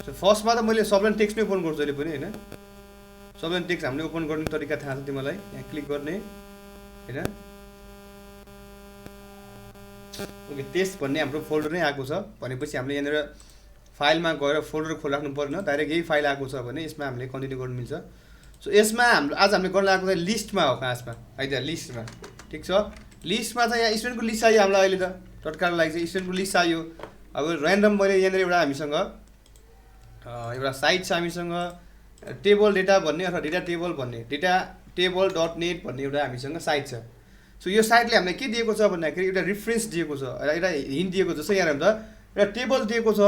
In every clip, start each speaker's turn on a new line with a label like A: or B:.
A: So फर्स्टमा त मैले सबलाइन टेक्स्ट नै ओपन गर्छु अहिले पनि हैन। सबलाइन टेक्स्ट हामीले ओपन गर्ने तरिका थाहा छ तिमीलाई। यहाँ क्लिक गर्ने हैन। ओके टेस्ट भन्ने हाम्रो फोल्डर नै आएको छ भनेपछि हामीले यहाँनिर फाइलमा गएर फोल्डर खोलिराख्नु पर्दैन। डाइरेक्ट यही फाइल आएको छ भने यसमा हामीले कन्टिन्यू गर्नु मिल्छ। सो यसमा आज हामीले गर्न लागेको चाहिँ लिस्टमा हो खासमा है त लिस्टमा ठिक छ। लिस्टमा चाहिँ यहाँ स्टुडेन्टको लिस्ट चाहियो हामीलाई अहिले त तत्कालको लागि चाहिँ स्टुडेन्टको लिस्ट चाहियो। अब ऱ्यान्डम मैले यहाँनिर एउटा हामीसँग एउटा साइट छ हामीसँग टेबल डेटा भन्ने अथवा डेटा टेबल भन्ने डेटा टेबल डट नेट भन्ने एउटा हामीसँग साइट छ। सो यो साइटले हामीलाई के दिएको छ भन्दाखेरि एउटा रिफरेन्स दिएको छ एउटा हिन्ट दिएको छ। यहाँ हेर्नु त एउटा टेबल दिएको छ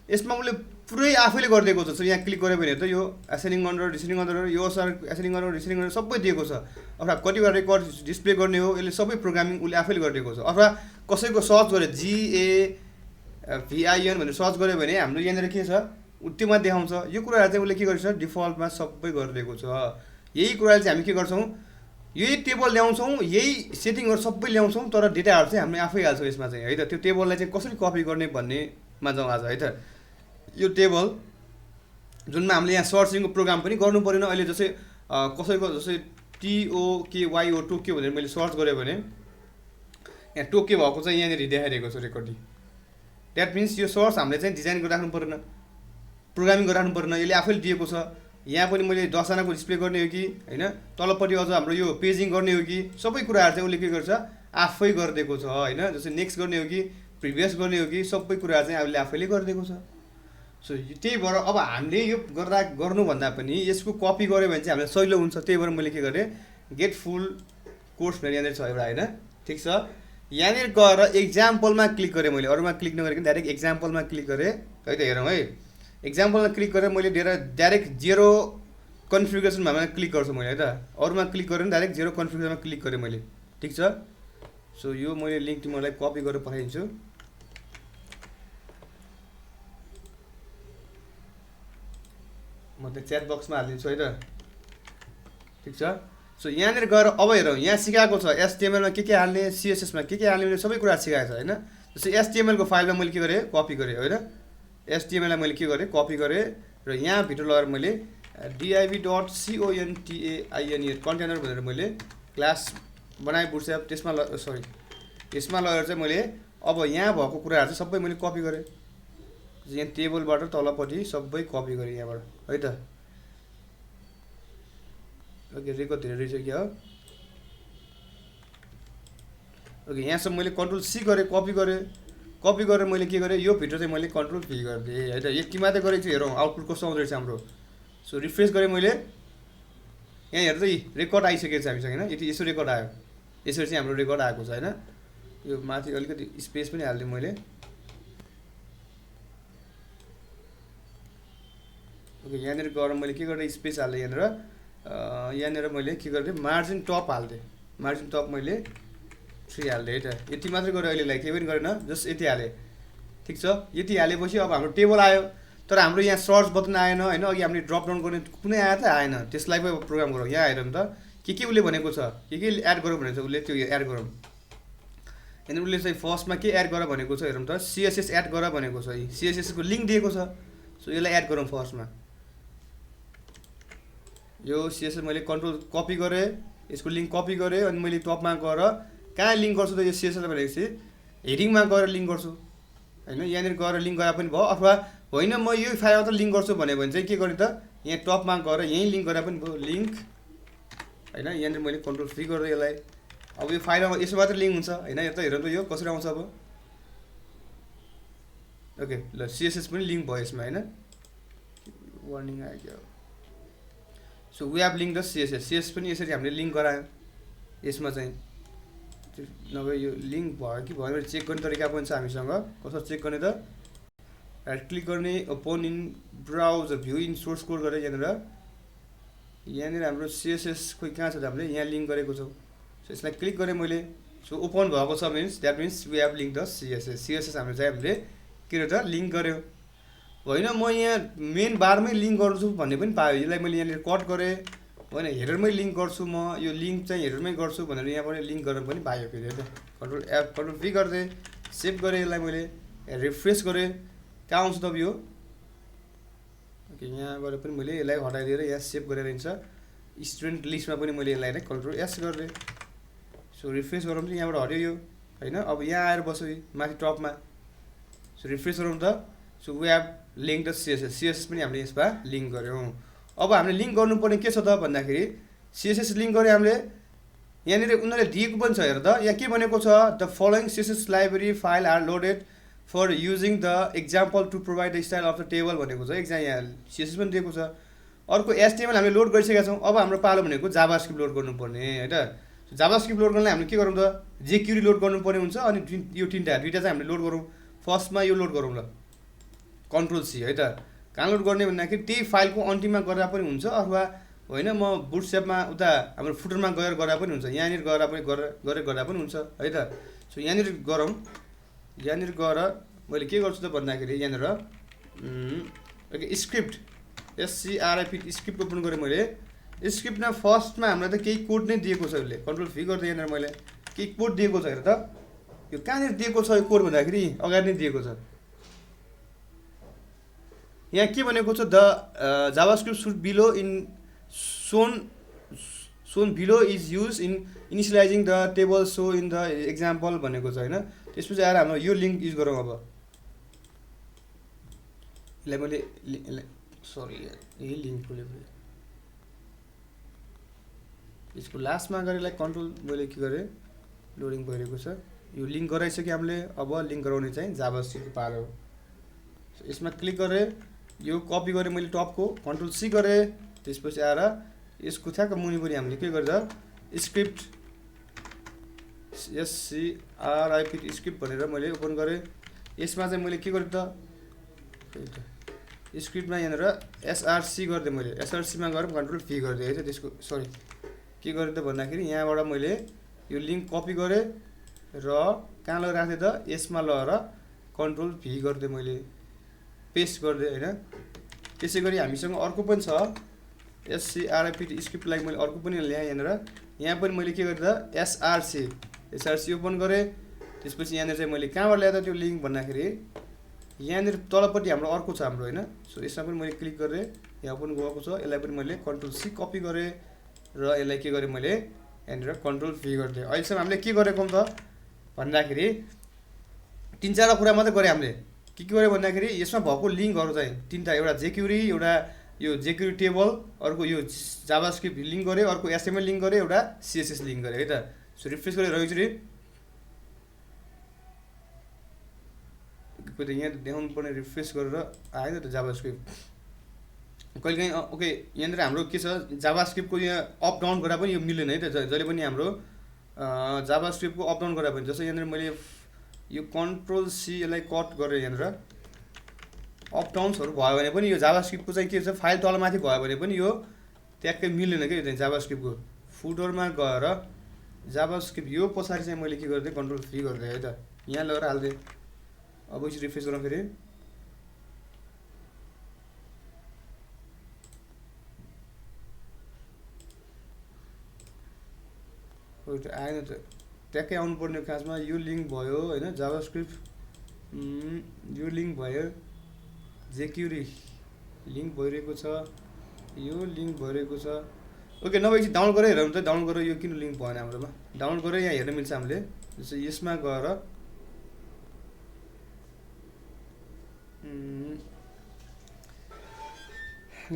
A: यसमा उसले पुरै आफैले गरिदिएको छ। सो यहाँ क्लिक गऱ्यो भने त यो एसेन्डिङ अर्डर डिसेन्डिङ अर्डर यो sir ascending order descending order सबै दिएको छ। अथवा कतिवटा रेकर्ड डिस्प्ले गर्ने हो यसले सबै प्रोग्रामिङ उसले आफैले गरिदिएको छ। अथवा कसैको सर्च गऱ्यो GAVIN भनेर सर्च गऱ्यो भने हाम्रो यहाँनिर के छ त्योमा देखाउँछ। यो कुराहरू चाहिँ उसले के गरेको छ डिफल्टमा सबै गरिदिएको छ। यही कुराले चाहिँ हामी के गर्छौँ यही टेबल ल्याउँछौँ यही सेटिङहरू सबै ल्याउँछौँ तर डेटाहरू चाहिँ हामीले आफै हाल्छौँ यसमा चाहिँ है त। त्यो टेबललाई चाहिँ कसरी कपी गर्ने भन्नेमा जाउँ आज है त। यो टेबल जुनमा हामीले यहाँ सर्चिङको प्रोग्राम पनि गर्नु परेन। अहिले जस्तै कसैको जस्तै TOKYO टोक्यो भनेर मैले सर्च गरेँ भने यहाँ टोक्यो भएको चाहिँ यहाँनिर देखाइरहेको छ रेकर्डिङ। द्याट मिन्स यो सोर्स हामीले चाहिँ डिजाइन गरिराख्नु परेन प्रोग्रामिङ गरिराख्नु परेन यसले आफैले दिएको छ। यहाँ पनि मैले 10 जनाको डिस्प्ले गर्ने हो कि हैन तलपट्टि अझ हाम्रो यो पेजिङ गर्ने हो कि सबै कुराहरू चाहिँ उसले के गर्छ आफै गरिदिएको छ हैन। जस्तै नेक्स्ट गर्ने हो कि प्रिभियस गर्ने हो कि सबै कुराहरू चाहिँ उसले आफैले गरिदिएको छ। सो त्यही भएर अब हामीले यो गर्नुभन्दा पनि यसको कपी गऱ्यो भने चाहिँ हामीलाई सजिलो हुन्छ। त्यही भएर मैले के गरेँ गेट फुल कोर्स भनेर यहाँनिर छ एउटा हैन ठिक छ। यहाँनिर गएर एक्जाम्पलमा क्लिक गरेँ मैले अरूमा क्लिक नगरिकन डाइरेक्ट एक्जाम्पलमा क्लिक गरेँ है त। हेरौँ है एक्जाम्पलमा क्लिक गरेर मैले डाइरेक्ट जेरो कन्फिगरेसनमा क्लिक गर्छु मैले है त। अरूमा क्लिक गरेर डाइरेक्ट जेरो कन्फिगरेसनमा क्लिक गरेँ मैले ठिक छ। सो यो मैले लिङ्क तिमीलाई कपी गरेर पठाइदिन्छु। म त्यो च्याट बक्समा हालिदिन्छु है त ठिक छ। सो यहाँनिर गएर अब हेरौँ यहाँ सिकाएको छ HTML मा के हाल्ने CSS मा के हाल्ने सबै कुरा सिकाएको छ हैन। जस्तै HTML को फाइलमा मैले के गरेँ कपी गरेँ होइन। HTML लाई मैले के गरेँ कपी गरेँ र यहाँ भित्र लगेर मैले div.container कन्टेनर भनेर मैले क्लास बनाए बुटस्ट्र्याप त्यसमा सरी यसमा लगेर चाहिँ मैले अब यहाँ भएको कुराहरू चाहिँ सबै मैले कपी गरेँ। यहाँ टेबलबाट तलपट्टि सबै कपी गरेँ यहाँबाट है त। ओके रेकर्ड धेरै रहेछ क्या हो। ओके यहाँसम्म मैले कन्ट्रोल C गरेँ कपी गरेर मैले के गरेँ यो भित्र चाहिँ मैले कन्ट्रोल V गरिदिएँ है त। यति मात्रै गरेको छु हेरौँ आउटपुट कस्तो आउँदो रहेछ हाम्रो। सो रिफ्रेस गरेँ मैले यहाँ हेर्दा रेकर्ड आइसकेको छ हामीसँग हैन। यति यसो रेकर्ड आयो यसरी चाहिँ हाम्रो रेकर्ड आएको छ हैन। यो माथि अलिकति स्पेस पनि हालिदिएँ मैले। ओके यहाँनिर गएर मैले के गरेँ स्पेस हाल्दै यहाँनिर मैले के गरेँ मार्जिन टप हाल्दिएँ। मार्जिन टप मैले 3 हाल्दिएँ है त। यति मात्रै गरेँ अहिलेलाई केही पनि गरेन जस्ट यति हालेँ ठिक छ। यति हालेपछि अब हाम्रो टेबल आयो तर हाम्रो यहाँ सर्च बटन आएन हैन। अघि हामीले ड्रप डाउन गर्ने कुनै आयो त आएन त्यसलाई पनि प्रोग्राम गरौँ। यहाँ हेरौँ त के उसले भनेको छ के एड गरौँ भनेको छ उसले त्यो एड गरौँ। यहाँनिर उसले चाहिँ फर्स्टमा के एड गर भनेको छ हेरौँ त CSS एड गर भनेको छ। CSS को लिङ्क दिएको छ। सो यसलाई एड गरौँ फर्स्टमा यो CSS मैले कन्ट्रोल कपी गरेँ यसको लिङ्क कपी गरेँ अनि मैले टपमा गएर कहाँ लिङ्क गर्छु त यो CSS भनेपछि हेडिङमा गएर लिङ्क गर्छु हैन। यहाँनिर गएर लिङ्क गरे पनि भयो अथवा होइन म यो फाइलमा त लिङ्क गर्छु भने चाहिँ के गर्ने त यहाँ टपमा गएर यहीँ लिङ्क गरे पनि भयो लिङ्क हैन। यहाँनिर मैले कन्ट्रोल V गर्दै यसलाई अब यो फाइलमा यसो मात्रै लिङ्क हुन्छ हैन। यता हेरौँ त यो कसरी आउँछ अब। ओके ल CSS पनि लिङ्क भयो यसमा हैन। वार्निङ आयो। So we have link the CSS पनि यसरी हामीले लिङ्क गरायौँ यसमा चाहिँ नभए यो लिङ्क भयो कि भयो चेक गर्ने तरिका पनि छ हामीसँग। कसरी चेक गर्ने त राइट क्लिक गर्ने open in browser view in source code गरेर यहाँनिर हाम्रो CSS खोइ कहाँ छ त हामीले यहाँ लिङ्क गरेको छौँ। सो यसलाई क्लिक गरेँ मैले। सो ओपन भएको छ means that means we have link the CSS हाम्रो चाहिँ हामीले के रहेछ लिङ्क गऱ्यो होइन। म यहाँ मेन बारमै लिङ्क गर्छु भन्ने पनि पायो। यसलाई मैले यहाँनिर कट गरेँ होइन हेडरमै लिङ्क गर्छु म यो लिङ्क चाहिँ हेडरमै गर्छु भनेर यहाँबाट लिङ्क गरेर पनि पायो फेरि त। कन्ट्रोल V गर्दै सेभ गरेँ यसलाई मैले रिफ्रेस गरेँ कहाँ आउँछ त यो ओके यहाँ गएर पनि मैले यसलाई हटाइदिएर यहाँ सेभ गरेर हिँड्छ स्टुडेन्ट लिस्टमा पनि मैले यसलाई नै कन्ट्रोल एस गरेँ सो रिफ्रेस गरौँ त यहाँबाट हट्यो यो होइन अब यहाँ आएर बस्यो माथि टपमा सो रिफ्रेस गरौँ त so we have link the CSS पनि हामीले यसमा लिङ्क गऱ्यौँ अब हामीले लिङ्क गर्नुपर्ने के छ त भन्दाखेरि सिएसएस लिङ्क गऱ्यो हामीले यहाँनिर उनीहरूले दिएको पनि छ हेर त यहाँ के भनेको छ the following CSS library file are loaded for using the example to provide the style of the table भनेको छ एक्जाम यहाँ सिएसएस पनि दिएको छ अर्को एचटिएमएल हामीले लोड गरिसकेका छौँ अब हाम्रो पालो भनेको जाभास्क्रिप्ट लोड गर्नुपर्ने होइन जाभास्क्रिप्ट लोड गर्नलाई हामीले के गरौँ त जेक्युरी लोड गर्नुपर्ने हुन्छ अनि यो दुइटा चाहिँ हामीले लोड गरौँ फर्स्टमा यो लोड गरौँ ल कन्ट्रोल सी है त कहाँ लोड गर्ने भन्दाखेरि त्यही फाइलको अन्तिममा गर्दा पनि हुन्छ अथवा होइन म बुटस्ट्र्यापमा उता हाम्रो फुटरमा गएर गर्दा पनि हुन्छ यहाँनिर गएर पनि गरेर गर्दा पनि हुन्छ है त सो यहाँनिर गरौँ यहाँनिर गएर मैले के गर्छु त भन्दाखेरि यहाँनिर ओके स्क्रिप्ट एससिआरआइपी स्क्रिप्ट ओपन गरेँ मैले स्क्रिप्टमा फर्स्टमा हामीलाई त केही कोड नै दिएको छ यसले कन्ट्रोल भी गर्दै यहाँनिर मैले केही कोड दिएको छ हेर त यो कहाँनिर दिएको छ यो कोड भन्दाखेरि अगाडि नै दिएको छ यहाँ के भनेको छ the JavaScript should below in JSON below is use in initializing the table so in the example भनेको छ होइन त्यसपछि आएर हाम्रो यो लिङ्क युज गरौँ अब यसलाई मैले सरी यही लिङ्क खोलेको यसको लास्टमा गएर यसलाई कन्ट्रोल मैले के गरेँ लोडिङ भइरहेको छ यो लिङ्क गराइसक्यो हामीले अब लिङ्क गराउने चाहिँ जाभास्क्रिप्टको पालो यसमा क्लिक गरेँ यो कपी गरेँ मैले टपको कन्ट्रोल सी गरेँ त्यसपछि आएर यसको ठ्याक्क मुनिपट्टि हामीले के गर्दा स्क्रिप्ट एससिआरआइपी स्क्रिप्ट भनेर मैले ओपन गरेँ यसमा चाहिँ मैले के गरेँ त स्क्रिप्टमा यहाँनिर एसआरसी गरिदिएँ मैले एसआरसीमा गएर कन्ट्रोल भी गरिदिएँ है त त्यसको सरी के गरेँ त भन्दाखेरि यहाँबाट मैले यो लिङ्क कपी गरेँ र कहाँ लगेर राखेँ त यसमा लगेर कन्ट्रोल भी गरिदिएँ मैले पेस्ट गरिदिएँ होइन त्यसै गरी हामीसँग अर्को पनि छ एससिआरआइपी स्क्रिप्टलाई मैले अर्को पनि ल्याएँ यहाँनिर यहाँ पनि मैले के गरेँ त एसआरसी ओपन गरेँ त्यसपछि यहाँनिर चाहिँ मैले कहाँबाट ल्याएँ त त्यो लिङ्क भन्दाखेरि यहाँनिर तलपट्टि हाम्रो अर्को छ हाम्रो होइन सो यसमा पनि मैले क्लिक गरेँ यहाँ पनि गएको छ यसलाई पनि मैले कन्ट्रोल सी कपी गरेँ र यसलाई के गरेँ मैले यहाँनिर कन्ट्रोल भी गरिदिएँ अहिलेसम्म हामीले के गरेको त भन्दाखेरि तिन चारवटा कुरा मात्रै गरेँ हामीले के गर्यो भन्दाखेरि यसमा भएको लिङ्कहरू चाहिँ तिनवटा एउटा जेक्युरी एउटा यो जेक्युरी टेबल अर्को यो जाभास्क्रिप्ट लिङ्क गरेँ अर्को एसएमएल लिङ्क गरेँ एउटा सिएसएस लिङ्क गरेँ है त सो रिफ्रेस गरेर एकचोटि कहिले यहाँ देखाउनु पर्ने रिफ्रेस गरेर आयो त जाभास्क्रिप्ट कहिलेकाहीँ ओके यहाँनिर हाम्रो के छ जाभास्क्रिप्टको यहाँ अप डाउन गर्दा पनि यो मिल्दैन है त जहिले पनि हाम्रो जाभास्क्रिप्टको अप डाउन गर्दा पनि जस्तै यहाँनिर मैले यो कन्ट्रोल सी यसलाई कट गरेर यहाँनिर अप डाउन्सहरू भयो भने पनि यो जाभास्क्रिप्टको चाहिँ के छ फाइल तलमाथि भयो भने पनि यो ट्याक्कै मिल्दैन क्या यो चाहिँ जाभास्क्रिप्टको फुटरमा गएर जाभास्क्रिप्ट यो पछाडि चाहिँ मैले के गरिदिएँ कन्ट्रोल भी गरिदिएँ है त यहाँ लगेर हालिदिएँ अब यसरी रिफ्रेस गरौँ फेरि आएन त ट्याक्कै आउनुपर्ने खासमा यो लिङ्क भयो होइन जाभास्क्रिप्ट यो लिङ्क भयो जेक्युरी लिङ्क भइरहेको छ यो लिङ्क भइरहेको छ ओके नभए एकछिन डाउनलोड गरेर हेरौँ त डाउनलोड गरेर यो किन लिङ्क भएन हाम्रोमा डाउनलोड गरेर यहाँ हेर्न मिल्छ हामीले जस्तो यसमा गएर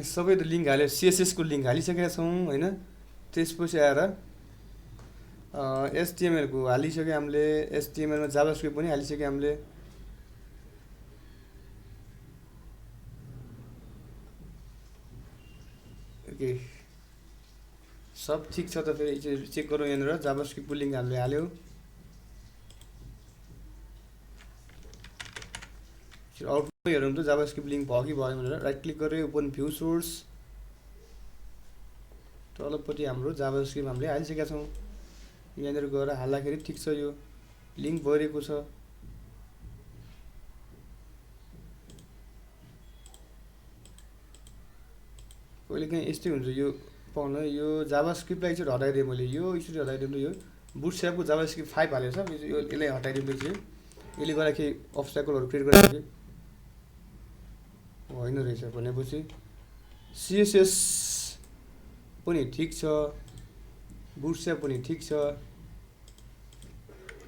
A: सबै त लिङ्क हाल्यो सिएसएसको लिङ्क हालिसकेका छौँ होइन त्यसपछि आएर एचटिएमएलको हालिसक्यो हामीले एचटिएमएलमा जाभास्क्रिप्ट पनि हालिसक्यो हामीले ओके सब ठिक छ त फेरि चेक गरौँ यहाँनिर जाभास्क्रिप्टको लिङ्क हामीले हाल्यो आउटपुट हेरौँ त जाभास्क्रिप्ट लिङ्क भयो कि भयो भनेर राइट क्लिक गरेर ओपन भ्यू सोर्स तलपट्टि हाम्रो जाभास्क्रिप्ट हामीले हालिसकेका छौँ यहाँनिर गएर हाल्दाखेरि ठिक छ यो लिङ्क भइरहेको छ कहिलेकाहीँ यस्तै हुन्छ यो पाउनु यो जाभास्क्रिप्टलाई चाहिँ हटाइदिएँ मैले यो यसरी हटाइदिउँ यो बुटस्ट्र्यापको जाभास्क्रिप्ट 5 हालेको छ यो यसलाई हटाइदिउँ चाहिँ यसले गर्दा केही अब्स्ट्याकलहरू क्रिएट गरेको होइन रहेछ भनेपछि सिएसएस पनि ठिक छ, बुटस्ट्र्याप पनि ठिक छ।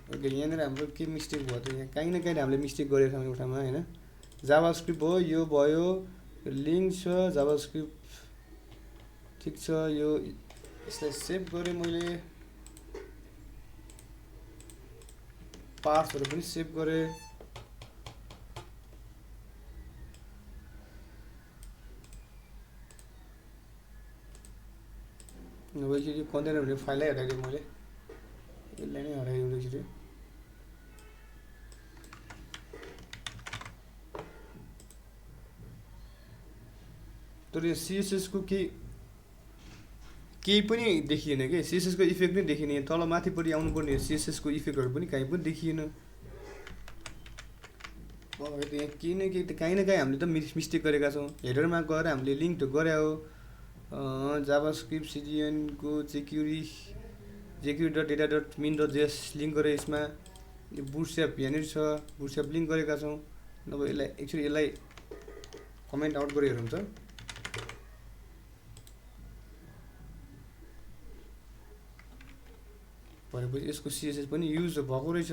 A: ओके, यहाँनिर हाम्रो के मिस्टेक भयो त? यहाँ काहीँ न काहीँ हामीले मिस्टेक गरेको छौँ एउटामा होइन। जाभास्क्रिप्ट भयो, यो भयो, लिङ्क छ, जाभास्क्रिप्ट ठिक छ। यो यसलाई सेभ गरेँ मैले, पार्ट्सहरू पनि सेभ गरेँ। यो कन्टेनर भन्ने फाइलै हटाइदिएँ मैले, यसलाई नै हटाइदिउँ एकचोटि। तर यो सिएसएसको केही पनि देखिएन कि, सिएसएसको इफेक्ट नै देखिएन। तल माथिपट्टि आउनुपर्ने सिएसएसको इफेक्टहरू पनि कहीँ पनि देखिएन। अब त यहाँ केही न केही त काहीँ न काहीँ हामीले त मिस्टेक गरेका छौँ। हेडरमा गएर हामीले लिङ्क त गरे हो, जाभास्क्रिप्ट सिडिएनको jQuery.data.min.js लिङ्क गरेँ यसमा। यो बुटस्ट्र्याप यहाँनिर छ, बुटस्ट्र्याप लिङ्क गरेका छौँ। अब यसलाई एक्चुअली यसलाई कमेन्ट आउट गरेर हुन्छ। भनेपछि यसको सिएसएस पनि युज भएको रहेछ।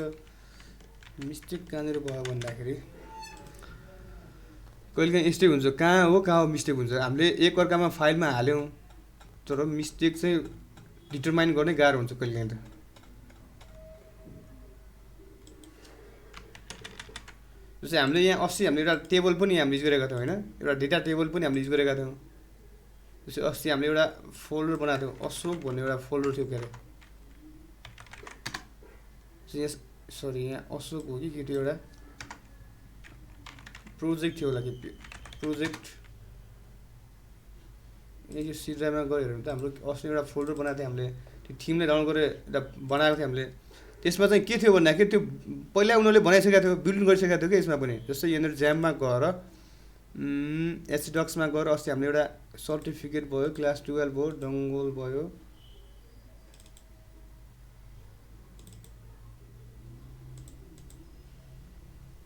A: मिस्टेक कहाँनिर भयो भन्दाखेरि कहिलेकाहीँ यस्तै हुन्छ, कहाँ हो मिस्टेक हुन्छ। हामीले एकअर्कामा फाइलमा हाल्यौँ तर मिस्टेक चाहिँ डिटरमाइन गर्नै गाह्रो हुन्छ कहिलेकाहीँ त। जस्तै हामीले यहाँ अस्ति हामीले एउटा टेबल पनि हामीले युज गरेका थियौँ होइन, एउटा डेटा टेबल पनि हामीले युज गरेका थियौँ। जस्तै अस्ति हामीले एउटा फोल्डर बनाएको थियौँ, अशोक भन्ने एउटा फोल्डर थियो के अरे। यहाँ सरी, यहाँ अशोक हो कि के थियो, एउटा प्रोजेक्ट थियो होला कि, प्रोजेक्ट। यो सी ड्राइभमा गएर हेर्नु त, हाम्रो अस्ति एउटा फोल्डर बनाएको थियो हामीले, त्यो थिमलाई डाउनलोड गरेर एउटा बनाएको थियो हामीले। त्यसमा चाहिँ के थियो भन्दाखेरि त्यो पहिला उनीहरूले बनाइसकेको थियो, बिल्ड गरिसकेको थियो कि यसमा पनि। जस्तै यहाँनिर ज्याममा गएर एचडक्समा गएर अस्ति हामीले एउटा सर्टिफिकेट भयो, क्लास 12 भयो, डङ्गोल भयो,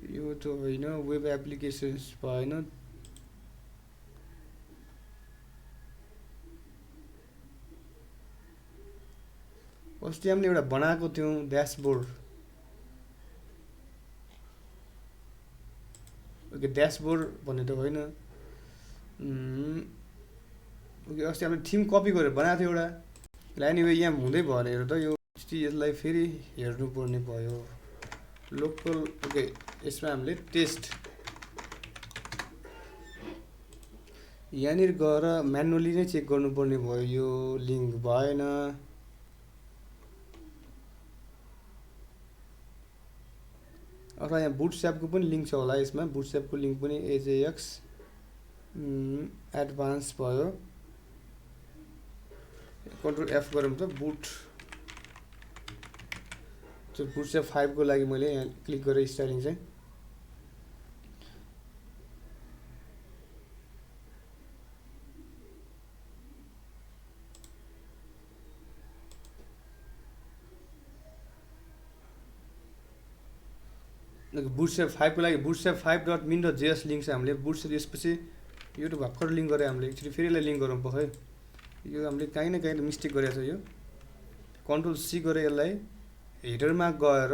A: यो त होइन, वेब एप्लिकेसन्स भएन। अस्ति हामीले एउटा बनाएको थियौँ ड्यासबोर्ड। ओके, ड्यासबोर्ड भन्ने त होइन। ओके, अस्ति हामीले थिम कपी गरेर बनाएको थियो एउटा। एनिवे यहाँ हुँदै भएन, हेर त यो यसलाई फेरि हेर्नुपर्ने भयो। लोकल, ओके, यसमा हामीले टेस्ट यहाँनिर गएर म्यानुअली नै चेक गर्नुपर्ने भयो। यो लिङ्क भएन। अथवा यहाँ बुटस्ट्र्यापको पनि लिङ्क छ होला यसमा, बुटस्ट्र्यापको लिङ्क पनि AJAX एडभान्स भयो। कन्ट्रोल F गरौँ त, बुटस्ट्र्याप 5 को लागि मैले यहाँ क्लिक गरेँ स्टाइलिङ चाहिँ। बुटस्ट्र्याप 5 को लागि बुटस्ट्र्याप 5.min.js लिङ्क छ हामीले। बुटस्ट्र्याप यसपछि यो त भर्खर लिङ्क गरेँ हामीले, एकचोटि फेरि यसलाई लिङ्क गरौँ पख। यो हामीले काहीँ न काहीँ मिस्टेक गरेको छ। यो कन्ट्रोल C गरेँ, यसलाई हेडरमा गएर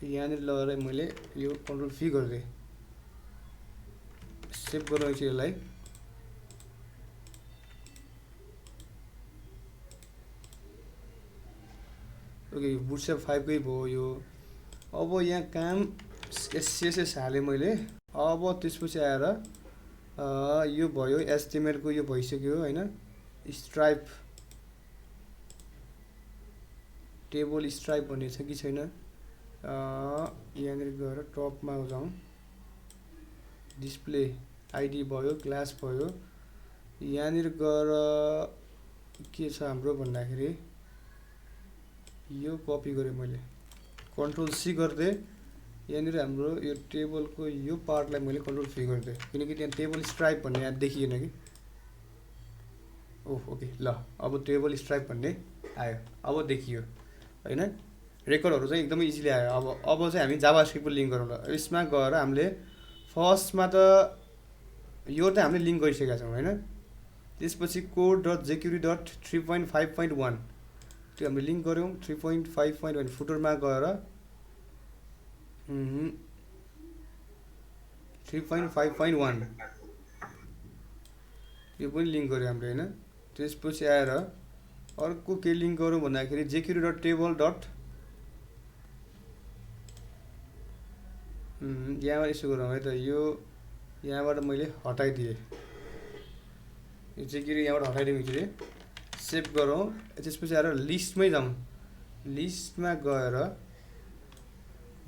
A: यहाँनिर लगाएर मैले यो कन्ट्रोल V गरिदिएँ, सेभ गरौँ एकचोटि यसलाई। ओके, बुटस्ट्र्याप 5 कै भयो यो। अब यहाँ काम CSS हालेँ मैले। अब त्यसपछि आएर यो भयो, HTML को यो भइसक्यो होइन। स्ट्राइप, टेबल स्ट्राइप भन्ने छ कि छैन, यहाँनिर गएर टपमा जाउँ, डिस्प्ले आइडी भयो, क्लास भयो। यहाँनिर गएर के छ हाम्रो भन्दाखेरि यो कपी गरेँ मैले, कन्ट्रोल C गर्दै यहाँनिर हाम्रो यो टेबलको यो पार्टलाई मैले कन्ट्रोल V गरिदिएँ, किनकि त्यहाँ टेबल स्ट्राइप भन्ने यहाँ देखिएन कि। ओह ओके, ल अब टेबल स्ट्राइप भन्ने आयो, अब देखियो होइन। रेकर्डहरू चाहिँ एकदमै इजिली आयो। अब चाहिँ हामी जाभास्क्रिप्टको लिङ्क गरौँ ल। यसमा गएर हामीले फर्स्टमा त यो त हामीले लिङ्क गरिसकेका छौँ होइन। त्यसपछि code.jQuery.3.5.1 त्यो हामीले लिङ्क गऱ्यौँ 3.5.1 फुटरमा गएर 3.5.1 यो पनि लिङ्क गऱ्यो हामीले होइन। त्यसपछि आएर अर्को के लिङ्क गरौँ भन्दाखेरि jQuery.table. यहाँबाट यसो गरौँ है त, यो यहाँबाट मैले हटाइदिएँ, यो jQuery यहाँबाट हटाइदिउँ एकचोटि, सेभ गरौँ। त्यसपछि आएर लिस्टमै जाउँ, लिस्टमा गएर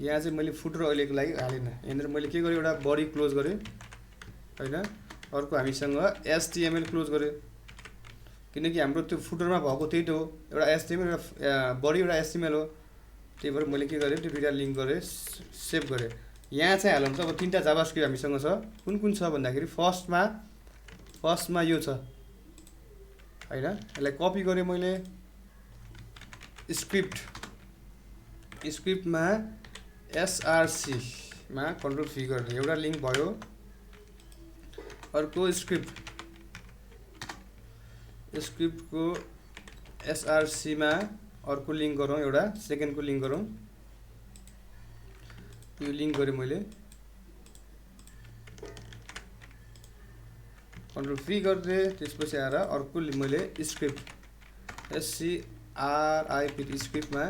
A: यहाँ चाहिँ मैले फुटर अहिलेको लागि हालिनँ। यहाँनिर मैले के गरेँ, एउटा बडी क्लोज गरेँ होइन, अर्को हामीसँग HTML क्लोज गरेँ, किनकि हाम्रो त्यो फुटरमा भएको त्यही त हो, एउटा HTML एउटा बडी एउटा HTML हो। त्यही भएर मैले के गरेँ, त्यो दुईवटा लिङ्क गरेँ, सेभ गरेँ। यहाँ चाहिँ हालौँ त अब 3टा जाभास्क्रिप्ट हामीसँग छ। कुन कुन छ भन्दाखेरि फर्स्टमा यो छ होइन, यसलाई कपी गरेँ मैले, स्क्रिप्टमा SRC मा कन्ट्रोल फ्री गर्ने एउटा लिङ्क भयो। अर्को स्क्रिप्टको SRC मा अर्को लिङ्क गरौँ, एउटा सेकेन्डको लिङ्क गरौँ, यो लिङ्क गरेँ मैले, कन्ट्रोल फ्री गरिदिएँ। त्यसपछि आएर अर्को मैले स्क्रिप्ट SCRIPT स्क्रिप्टमा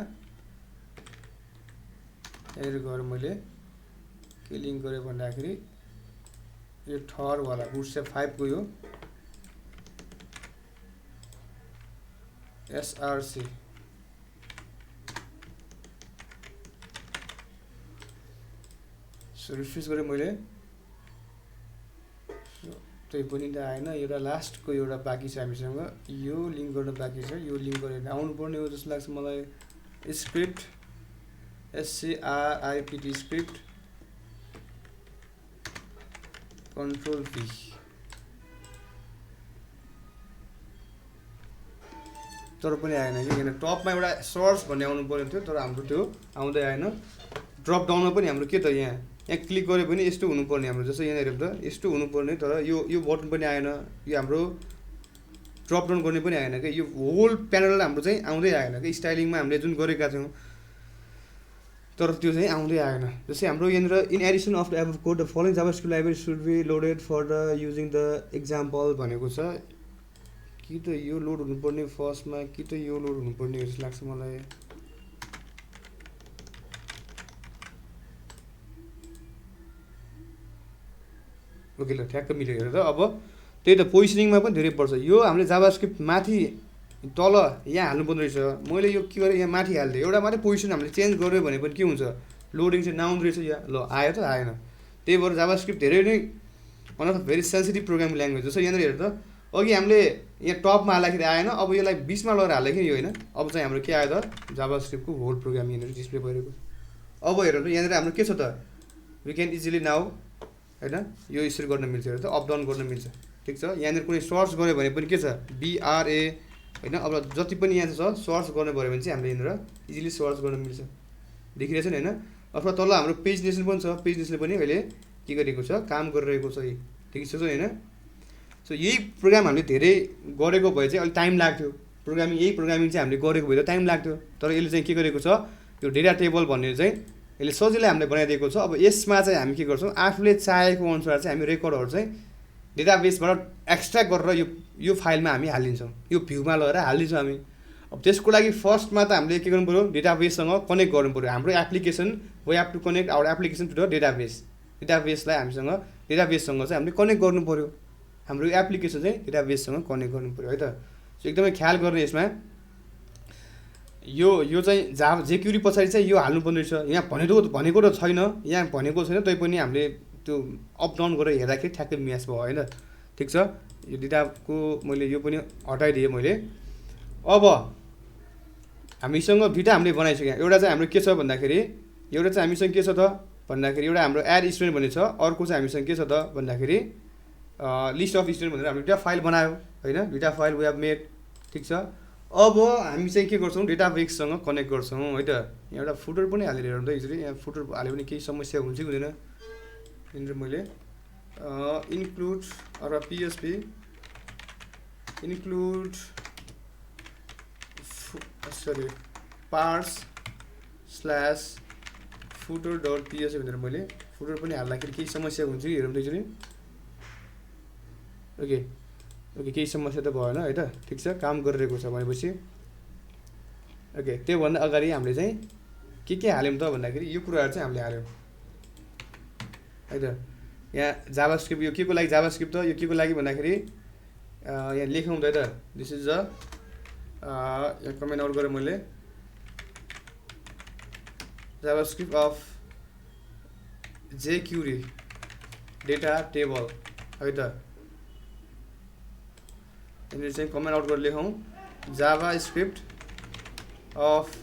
A: यहाँनिर गएर मैले के लिङ्क गरेँ भन्दाखेरि यो थर्डवाला बुटस्ट्र्याप 5 को यो SRC रिफ्रेस गरेँ मैले, त्यही पनि त आएन। एउटा लास्टको एउटा बाँकी छ हामीसँग, यो लिङ्क गर्न बाँकी छ, यो लिङ्क गरेर आउनुपर्ने हो जस्तो लाग्छ मलाई। Script SCRIPT script control V, तर पनि आएन कि, किन टपमा एउटा सर्च भन्ने आउनु पर्ने थियो, तर हाम्रो त्यो आउँदै आएन। ड्रप डाउनमा पनि हाम्रो के त यहाँ क्लिक गऱ्यो भने यस्तो हुनुपर्ने हाम्रो, जस्तो यहाँ हेऱ्यो त यस्तो हुनुपर्ने, तर यो बटन पनि आएन, यो हाम्रो ड्रप डाउन गर्ने पनि आएन कि, यो होल प्यानल हाम्रो चाहिँ आउँदै आएन कि, स्टाइलिङमा हामीले जुन गरेका थियौँ तर त्यो चाहिँ आउँदै आएन। जस्तै हाम्रो यहाँनिर in addition of the above code the following JavaScript library should be loaded for the using the example भनेको छ। कि त यो लोड हुनुपर्ने फर्स्टमा, कि त यो लोड हुनुपर्ने जस्तो लाग्छ मलाई। ओके ल, ठ्याक्क मिल्यो हेर त। अब त्यही त पोजिसनिङमा पनि धेरै पर्छ। यो हामीले जाभास्क्रिप्ट माथि तल यहाँ हाल्नुपर्ने रहेछ, मैले यो के गरेँ यहाँ माथि हालिदिएँ। एउटा मात्रै पोजिसन हामीले चेन्ज गऱ्यो भने पनि के हुन्छ, लोडिङ चाहिँ नआउँदो रहेछ। यहाँ ल आयो त आएन। त्यही भएर जाभास्क्रिप्ट धेरै नै one of very sensitive programming language. जस्तो यहाँनिर हेर त, अघि हामीले यहाँ टपमा हाल्दाखेरि आएन, अब यसलाई बिचमा लगेर हाल्दाखेरि यो होइन, अब चाहिँ हाम्रो के आयो त, जाभास्क्रिप्टको होल प्रोग्राम यहाँनिर डिस्प्ले भइरहेको। अब हेर त यहाँनिर हाम्रो के छ त, वी क्यान इजिली नाउ होइन, यो यसरी गर्न मिल्छ हेर त, अप डाउन गर्न मिल्छ। ठिक छ, यहाँनिर कुनै सर्च गऱ्यो भने पनि के छ, BRA होइन। अब जति पनि यहाँ छ सर्च गर्नु पऱ्यो भने चाहिँ हामीले यहाँनिर इजिली सर्च गर्न मिल्छ, देखिरहेछ नि होइन। अथवा तल हाम्रो पेज नेसन पनि छ, पेज नेसनले पनि अहिले के गरेको छ, काम गरिरहेको छ, ठिक छ होइन। सो यही प्रोग्राम हामीले धेरै गरेको भए चाहिँ अलिक टाइम लाग्थ्यो, प्रोग्रामिङ यही प्रोग्रामिङ चाहिँ हामीले गरेको भए त टाइम लाग्थ्यो। तर यसले चाहिँ के गरेको छ, यो डेटा टेबल भन्ने चाहिँ यसले सजिलै हामीले बनाइदिएको छ। अब यसमा चाहिँ हामी के गर्छौँ, आफूले चाहेको अनुसार चाहिँ हामी रेकर्डहरू चाहिँ डेटाबेसबाट एक्सट्र्याक्ट गरेर यो फाइलमा हामी हालिदिन्छौँ, यो भ्यूमा लगेर हालिदिन्छौँ हामी। अब त्यसको लागि फर्स्टमा त हामीले के गर्नु पऱ्यो, डेटाबेससँग कनेक्ट गर्नु पऱ्यो। हाम्रो application we have to connect our application to the database. डेटाबेसलाई डेटाबेससँग चाहिँ हामीले कनेक्ट गर्नु पऱ्यो, हाम्रो एप्लिकेसन चाहिँ डेटाबेससँग कनेक्ट गर्नु पऱ्यो है त। सो एकदमै ख्याल गर्ने यसमा, यो चाहिँ jQuery पछाडि चाहिँ यो हाल्नुपर्ने रहेछ। यहाँ भनेको त छैन, यहाँ भनेको छैन, तैपनि हामीले त्यो अप डाउन गरेर हेर्दाखेरि ठ्याक्कै म्याच भयो होइन। ठिक छ, यो डेटाको मैले यो पनि हटाइदिएँ मैले। अब हामीसँग दुईवटा हामीले बनाइसक्यौँ। एउटा चाहिँ हाम्रो के छ भन्दाखेरि, एउटा चाहिँ हामीसँग के छ त भन्दाखेरि, एउटा हाम्रो एड स्टुडेन्ट भन्ने छ, अर्को चाहिँ हामीसँग के छ त भन्दाखेरि लिस्ट अफ स्टुडेन्ट भनेर हामीले दुईवटा फाइल बनायो होइन, दुईवटा फाइल वी हेभ मेड। ठिक छ, अब हामी चाहिँ के गर्छौँ, डेटाबेससँग कनेक्ट गर्छौँ है त। यहाँ एउटा फुटर पनि हालेर हेरौँ त, यसरी यहाँ फुटर हाल्यो भने केही समस्या हुन्छ कि हुँदैन। यहाँनिर मैले include or PSP include parts slash footer dot PSP भनेर मैले फुटर पनि हाल्दाखेरि केही समस्या हुन्छ कि हेरौँ त एकचोटि ओके ओके केही समस्या त भएन है त ठिक छ काम गरिरहेको छ भनेपछि ओके त्योभन्दा अगाडि हामीले चाहिँ के हाल्यौँ त भन्दाखेरि यो कुराहरू चाहिँ हामीले हाल्यौँ है त यहाँ जाभास्क्रिप्ट यो के को लागि जाभास्क्रिप्ट त यो के को लागि भन्दाखेरि यहाँ लेखौँ त दिस इज द यहाँ कमेन्ट आउट गरेँ मैले JavaScript of jQuery data table है त यहाँनिर चाहिँ कमेन्ट आउट गरेर लेखौँ जाभास्क्रिप्ट अफ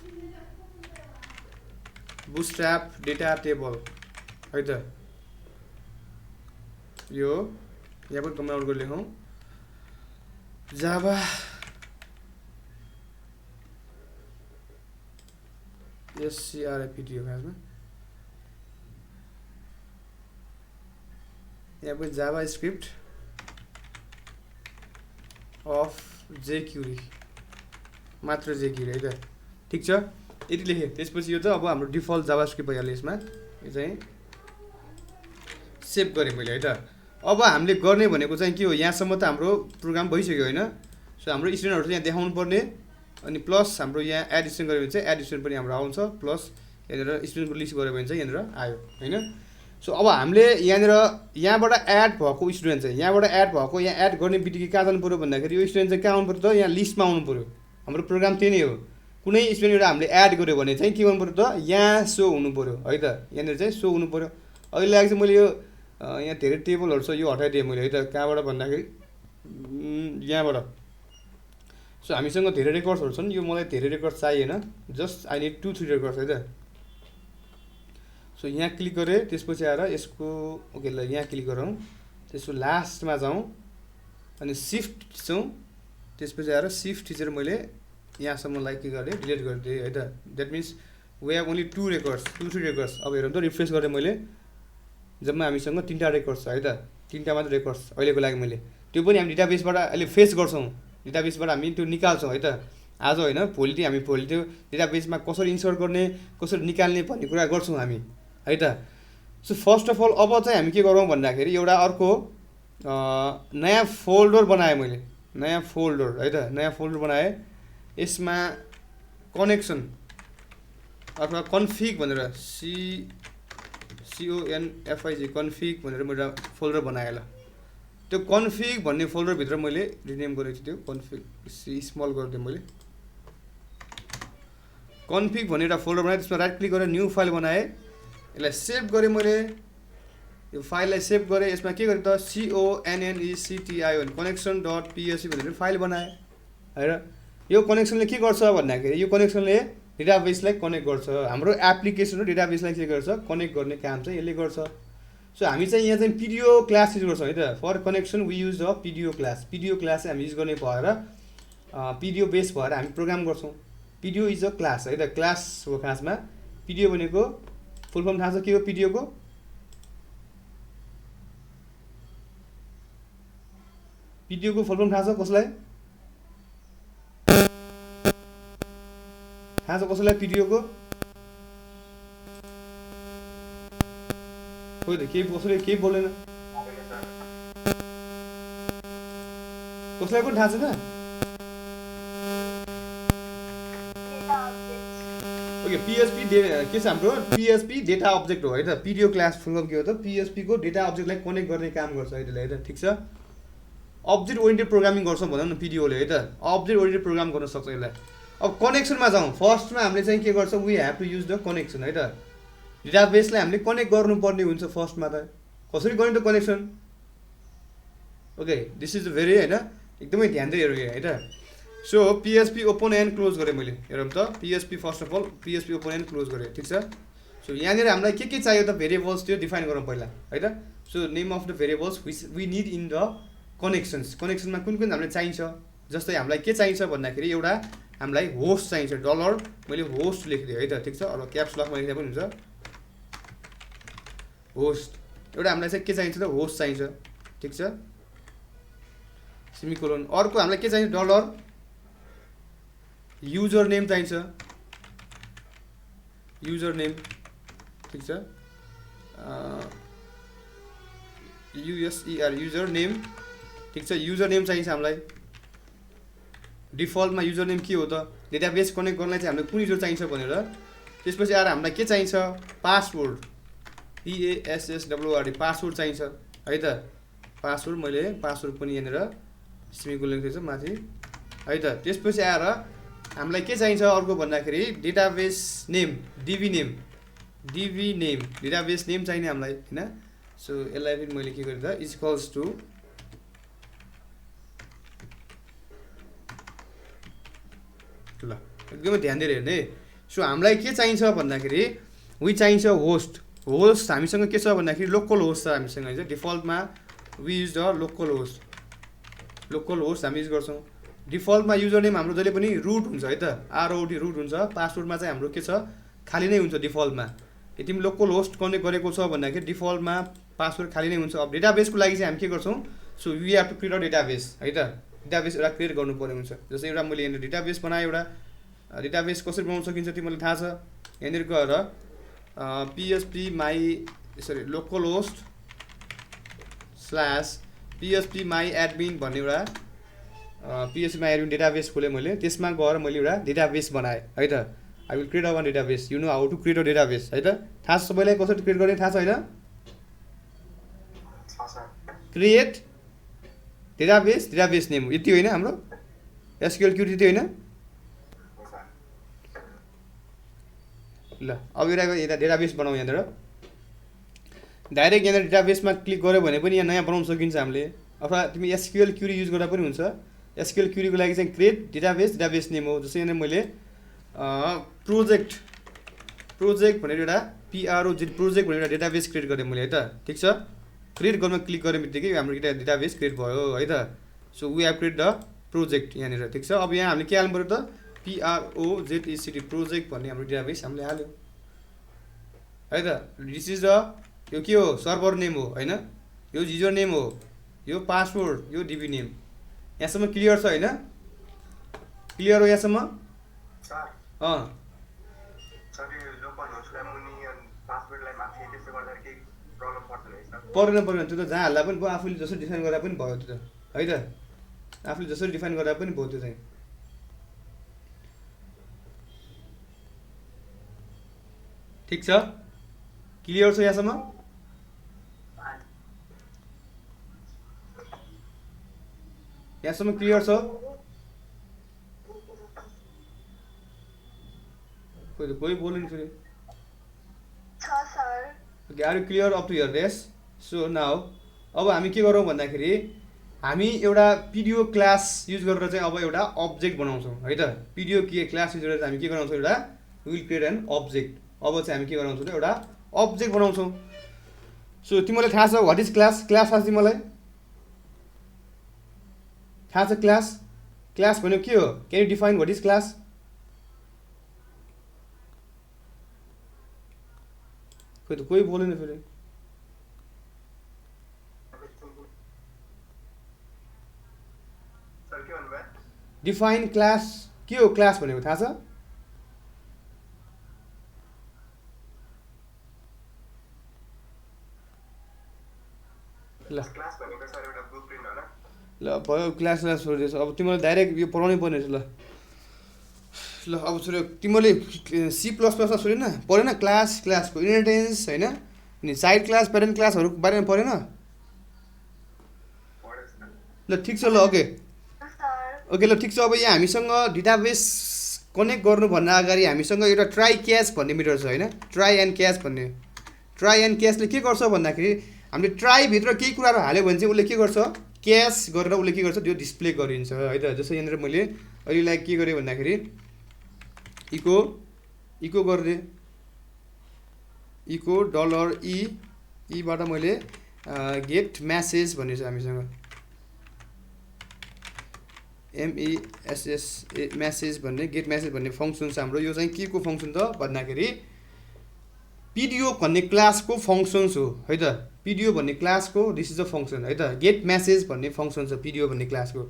A: बुटस्ट्र्याप डेटा टेबल है त यो यहाँ पनि कमेन्ट आउट गरेर लेखौँ जाभा SCRIPT हो खासमा यहाँ पनि जाभास्क्रिप्ट अफ jQuery मात्र jQuery है त ठिक छ यति लेखेँ त्यसपछि यो त अब हाम्रो डिफल्ट जाभास्क्रिप्ट भइहाल्यो यसमा यो चाहिँ सेभ गरेँ मैले है त अब हामीले गर्ने भनेको चाहिँ के हो यहाँसम्म त हाम्रो प्रोग्राम भइसक्यो होइन सो हाम्रो स्टुडेन्टहरू चाहिँ यहाँ देखाउनु पर्ने अनि प्लस हाम्रो यहाँ एड स्टुडेन्ट गऱ्यो भने चाहिँ एड स्टुडेन्ट पनि हाम्रो आउँछ प्लस यहाँनिर स्टुडेन्टको लिस्ट गऱ्यो भने चाहिँ यहाँनिर आयो होइन सो अब हामीले यहाँबाट एड भएको स्टुडेन्ट चाहिँ यहाँबाट एड भएको यहाँ एड गर्ने बित्तिकै कहाँ जानु पऱ्यो भन्दाखेरि यो स्टुडेन्ट चाहिँ कहाँ आउनु पऱ्यो त यहाँ लिस्टमा आउनु पऱ्यो हाम्रो प्रोग्राम त्यही नै हो कुनै स्टुडेन्ट एउटा हामीले एड गऱ्यो भने चाहिँ के गर्नु पऱ्यो त यहाँ सो हुनु पऱ्यो है त यहाँनिर चाहिँ सो हुनु पऱ्यो अहिले लागि चाहिँ मैले यो यहाँ धेरै टेबलहरू छ यो हटाइदिएँ मैले है त कहाँबाट भन्दाखेरि यहाँबाट सो हामीसँग धेरै रेकर्ड्सहरू छन् यो मलाई धेरै रेकर्ड चाहिएन जस्ट आई निड 2-3 रेकर्ड्स है त सो यहाँ क्लिक गरेँ त्यसपछि आएर यसको ओके ल यहाँ क्लिक गरौँ त्यसको लास्टमा जाउँ अनि सिफ्ट थिचौँ त्यसपछि आएर सिफ्ट थिचेर मैले यहाँसम्मलाई के गरेँ डिलिट गरिदिएँ है त that means we have only 2 records 2-3 records अब हेरौँ त रिफ्रेस गरेँ मैले जम्मा हामीसँग 3टा रेकर्ड्स छ है त 3टा मात्र रेकर्ड्स अहिलेको लागि मैले त्यो पनि हामी डेटाबेसबाट अहिले फेच गर्छौँ डेटाबेसबाट हामी त्यो निकाल्छौँ है त आज होइन भोलि हामी भोलि त्यो डेटाबेसमा कसरी इन्सर्ट गर्ने कसरी निकाल्ने भन्ने कुरा गर्छौँ हामी है त सो फर्स्ट अफ अल अब चाहिँ हामी के गरौँ भन्दाखेरि एउटा अर्को नयाँ फोल्डर बनाएँ मैले नयाँ फोल्डर है त नयाँ फोल्डर बनाएँ यसमा कनेक्सन अथवा कन्फिग भनेर CONFIG कन्फिग भनेर मैले फोल्डर बनाएँ ल त्यो कन्फिग भन्ने फोल्डरभित्र मैले रिनेम गरेको थिएँ त्यो कन्फिग स्मल गरिदिएँ मैले कन्फिग भनेर एउटा फोल्डर बनाएँ त्यसमा राइट क्लिक गरेर न्यू फाइल बनाएँ यसलाई सेभ गरेँ मैले यो फाइललाई सेभ गरेँ यसमा के गरेँ त CONNECTION कनेक्सन डट PSP भनेर फाइल बनाएँ है र यो कनेक्सनले के गर्छ भन्दाखेरि यो कनेक्सनले डेटाबेसलाई कनेक्ट गर्छ हाम्रो एप्लिकेसन र डेटाबेसलाई के गर्छ कनेक्ट गर्ने काम चाहिँ यसले गर्छ सो हामी चाहिँ यहाँ चाहिँ पिडिओ क्लास युज गर्छौँ है त for connection we use the PDO class चाहिँ हामी युज गर्ने भएर पिडिओ बेस भएर हामी प्रोग्राम गर्छौँ पिडिओ इज अ क्लास है त क्लास हो खासमा पिडिओ भनेको फुल फर्म थाहा छ के हो पिडिओको फुल फर्म थाहा छ कसलाई थाहा छ कसैलाई पिडिओको खोइ त केही बोलेन कसलाई पनि थाहा छैन ओके PSP के छ हाम्रो PSP डेटा अब्जेक्ट हो है त पिडिओ क्लास फुल फर्म के हो त PSP को डेटा अब्जेक्टलाई कनेक्ट गर्ने काम गर्छ है त्यसले है त ठिक छ अब्जेक्ट ओरिएन्टेड प्रोग्रामिङ गर्छौँ भनौँ न पिडिओले है त अब्जेक्ट ओरिएन्टेड प्रोग्राम गर्न सक्छ यसलाई अब कनेक्सनमा जाउँ फर्स्टमा हामीले चाहिँ के गर्छौँ we have to use the connection है त डेटाबेसलाई हामीले कनेक्ट गर्नुपर्ने हुन्छ फर्स्टमा त कसरी गर्ने त connection okay this is very होइन एकदमै ध्यान दिएर हेरौँ है त so PSP open and close गरेँ मैले हेरौँ त PSP first of all PSP open and close गरेँ ठिक छ सो यहाँनिर हामीलाई के चाहियो त भेरिएबल्स त्यो डिफाइन गरौँ पहिला है त so name of the variables we need in the कनेक्सनमा कुन हामीलाई चाहिन्छ जस्तै हामीलाई के चाहिन्छ भन्दाखेरि एउटा हामीलाई होस्ट चाहिन्छ डलर मैले होस्ट लेखिदिएँ है त ठिक छ अब क्याप्स लकमा लेख्दा पनि हुन्छ होस्ट एउटा हामीलाई चाहिँ के चाहिन्छ त होस्ट चाहिन्छ ठीक छ सेमिकोलन अर्को हामीलाई के चाहिन्छ डलर युजर नेम चाहिन्छ युजर नेम ठीक छ युएसईआर युजर नेम ठीक छ युजर नेम चाहिन्छ हामीलाई डिफल्टमा युजर नेम के हो त डेटाबेस कनेक्ट गर्नलाई चाहिँ हामीलाई कुन युजर चाहिन्छ भनेर त्यसपछि आएर हामीलाई के चाहिन्छ पासवर्ड PASSWORD पासवर्ड चाहिन्छ है त पासवर्ड मैले पासवर्ड पनि यहाँनिर सेमिकोलन लेख्दैछु माथि है त त्यसपछि आएर हामीलाई के चाहिन्छ अर्को भन्दाखेरि database name DB name database name चाहिने हामीलाई हैन सो यसलाई पनि मैले के गरेँ त इक्वल्स टु ल एकदमै ध्यान दिएर हेर्ने सो हामीलाई के चाहिन्छ भन्दाखेरि वी चाहिन्छ होस्ट हामीसँग के छ भन्दाखेरि लोकल होस्ट छ हामीसँग हैन डिफल्टमा we use the local host हामी युज गर्छौँ डिफल्टमा युजर नेम हाम्रो जहिले पनि रुट हुन्छ है त ROT रुट हुन्छ पासवर्डमा चाहिँ हाम्रो के छ खाली नै हुन्छ डिफल्टमा यदि तिमी लोकल होस्ट कनेक्ट गरेको छ भन्दाखेरि डिफल्टमा पासवर्ड खाली नै हुन्छ अब डेटाबेसको लागि चाहिँ हामी के गर्छौँ so we have to create a database है त डेटाबेस एउटा क्रिएट गर्नु पर्ने हुन्छ जस्तै एउटा मैले यहाँनिर डेटाबेस बनाएँ एउटा डेटाबेस कसरी बनाउन सकिन्छ तिमीलाई थाहा छ यहाँनिर गएर PHP my local host /PHP my admin भन्ने एउटा PHP my admin डेटाबेस खोलेँ मैले त्यसमा गएर मैले एउटा डेटाबेस बनाएँ है त I will create a one database you know how to create a database है त थाहा छ सबैलाई कसरी क्रिएट गर्ने थाहा छ होइन क्रिएट डेटाबेस नेम यति होइन हाम्रो SQL क्युरी यति होइन ल अब एउटा डेटाबेस बनाऊ यहाँनिर डाइरेक्ट यहाँनिर डेटाबेसमा क्लिक गऱ्यो भने पनि यहाँ नयाँ बनाउन सकिन्छ हामीले अथवा तिमी SQL क्युरी युज गर्दा पनि हुन्छ SQL क्युरीको लागि चाहिँ क्रिएट डेटाबेस नेम हो जस्तै यहाँनिर मैले प्रोजेक्ट भनेर एउटा PROJ प्रोजेक्ट भनेर एउटा डेटाबेस क्रिएट गरेँ मैले है त ठिक छ क्रिएट गर्न क्लिक गर्ने बित्तिकै हाम्रो एउटा डेटाबेस क्रिएट भयो है त so we have create the project यहाँनिर ठिक छ अब यहाँ हामीले के हाल्नु पर्यो त PROJECT प्रोजेक्ट भन्ने हाम्रो डेटाबेस हामीले हाल्यो है त दिस इज द यो के हो सर्भर नेम हो होइन यो युजर नेम हो यो पासवर्ड यो DB नेम यहाँसम्म क्लियर छ होइन क्लियर हो यहाँसम्म पर्दैन त्यो त जहाँ हाल्दा पनि भयो आफूले जसरी डिफाइन गर्दा पनि भयो त्यो त है त आफूले जसरी डिफाइन गर्दा पनि भयो त्यो चाहिँ ठिक छ क्लियर छ यहाँसम्म क्लियर छ कोही बोल्नु फेरि are you clear up to here this so now अब हामी के गरौँ भन्दाखेरि हामी एउटा PDO क्लास युज गरेर चाहिँ अब एउटा अब्जेक्ट बनाउँछौँ है त PDO क्लास युज गरेर हामी के गराउँछौँ एउटा विल क्रिएट एन अब्जेक्ट अब चाहिँ हामी के गराउँछौँ एउटा अब्जेक्ट बनाउँछौँ सो तिमीलाई थाहा छ व्हाट इज क्लास थाहा छ तिमीलाई थाहा छ क्लास भनेको के हो can you define what is class कोही बोलेन फेरि डिफाइन क्लास के हो क्लास भनेको थाहा छ ल भयो क्लास छोडिदिएछ अब तिमीलाई डाइरेक्ट यो पढाउनै पर्ने रहेछ ल अब छोड्यो तिमीले C++ छोडेन पढेन क्लासको इनहेरिटेन्स होइन अनि साइड क्लास प्यारेन्ट क्लासहरूको बारेमा पढेन ल ठिक छ ल ओके ल ठिक छ अब यहाँ हामीसँग डेटाबेस कनेक्ट गर्नुभन्दा अगाडि हामीसँग एउटा ट्राई क्याच भन्ने मिटर छ होइन ट्राई एन्ड क्याचले के गर्छ भन्दाखेरि हामीले ट्राईभित्र केही कुराहरू हाल्यो भने चाहिँ उसले के गर्छ क्याच गरेर उसले के गर्छ त्यो डिस्प्ले गरिन्छ है त जस्तै यहाँनिर मैले अहिलेलाई के गरेँ भन्दाखेरि इको गरिदिएँ इको $बाट मैले गेट म्यासेज भन्ने छ हामीसँग MESS म्यासेज भन्ने गेट म्यासेज भन्ने फङ्सन छ हाम्रो यो चाहिँ के को फङ्सन त भन्दाखेरि पिडिओ भन्ने क्लासको फङ्सन्स हो है त। पिडिओ भन्ने क्लासको दिस इज अ फङ्सन है त। गेट म्यासेज भन्ने फङ्सन छ पिडिओ भन्ने क्लासको।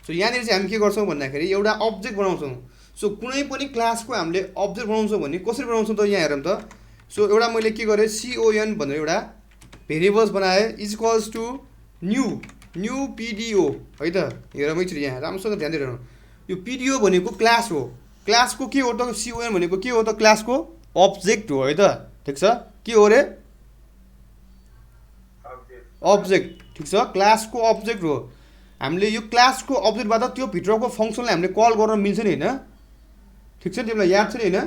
A: सो यहाँनिर चाहिँ हामी के गर्छौँ भन्दाखेरि एउटा अब्जेक्ट बनाउँछौँ। सो कुनै पनि क्लासको हामीले अब्जेक्ट बनाउँछौँ भने कसरी बनाउँछौँ त यहाँ हेरौँ त। सो एउटा मैले के गरेँ CON भनेर एउटा भेरिएबल्स बनाएँ इक्वल्स टु न्यू पिडिओ है त। हेरौँ एकचोटि यहाँ राम्रोसँग ध्यान दिएर हेरौँ। यो पिडिओ भनेको क्लास हो। क्लासको के हो त CON भनेको के हो त क्लासको अब्जेक्ट हो है त। ठिक छ के हो रे अब्जेक्ट। ठिक छ क्लासको अब्जेक्ट हो। हामीले यो क्लासको अब्जेक्टबाट त्यो भित्रको फङ्सनलाई हामीले कल गर्न मिल्छ नि होइन। ठिक छ तिमीलाई याद छ नि होइन।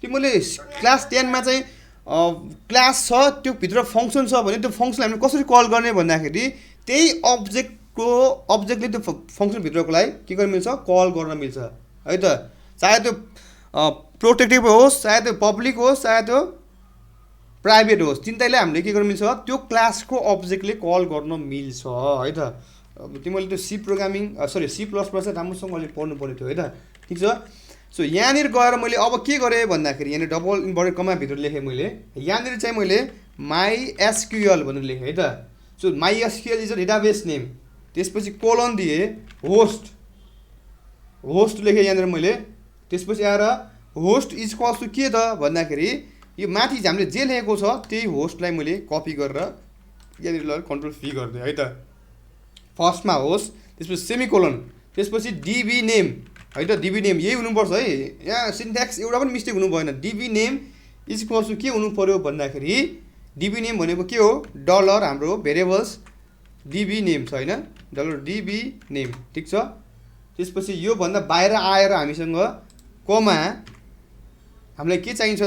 A: तिमीले क्लास 10मा चाहिँ क्लास छ त्यो भित्र फङ्सन छ भने त्यो फङ्सनलाई हामीले कसरी कल गर्ने भन्दाखेरि त्यही अब्जेक्टले त्यो फङ्सनभित्रकोलाई के गर्न मिल्छ कल गर्न मिल्छ है त। चाहे त्यो प्रोटेक्टिभ होस् चाहे त्यो पब्लिक होस् चाहे त्यो प्राइभेट होस् तिनटैलाई हामीले के गर्न मिल्छ त्यो क्लासको अब्जेक्टले कल गर्न मिल्छ है त। अब तिमीले त्यो C चाहिँ राम्रोसँग अलिक पढ्नु पर्ने थियो है त। ठिक छ। सो यहाँनिर गएर मैले अब के गरेँ भन्दाखेरि यहाँनिर डबल इन्भर्टेड कमाभित्र लेखेँ मैले। यहाँनिर चाहिँ मैले MySQL भनेर लेखेँ है त। So MySQL is a database name. त्यसपछि कोलन दिएँ होस्ट लेखेँ यहाँनिर मैले। त्यसपछि आएर होस्ट इक्वल्स टु के त भन्दाखेरि यो माथि हामीले जे लेखेको छ त्यही होस्टलाई मैले कपी गरेर यहाँनिर ल कन्ट्रोल V गरिदिएँ है त। फर्स्टमा होस्ट त्यसपछि सेमिकोलन त्यसपछि DB नेम है त। DB नेम यही हुनुपर्छ है। यहाँ सिन्ट्याक्स एउटा पनि मिस्टेक हुनु भएन। DB नेम इक्वल्स टु के हुनु पऱ्यो भन्दाखेरि DB नेम भनेको के हो डलर हाम्रो भेरिएबल्स DB नेम छ होइन $DB नेम। ठिक छ। त्यसपछि योभन्दा बाहिर आएर हामीसँग कमा हामीलाई के चाहिन्छ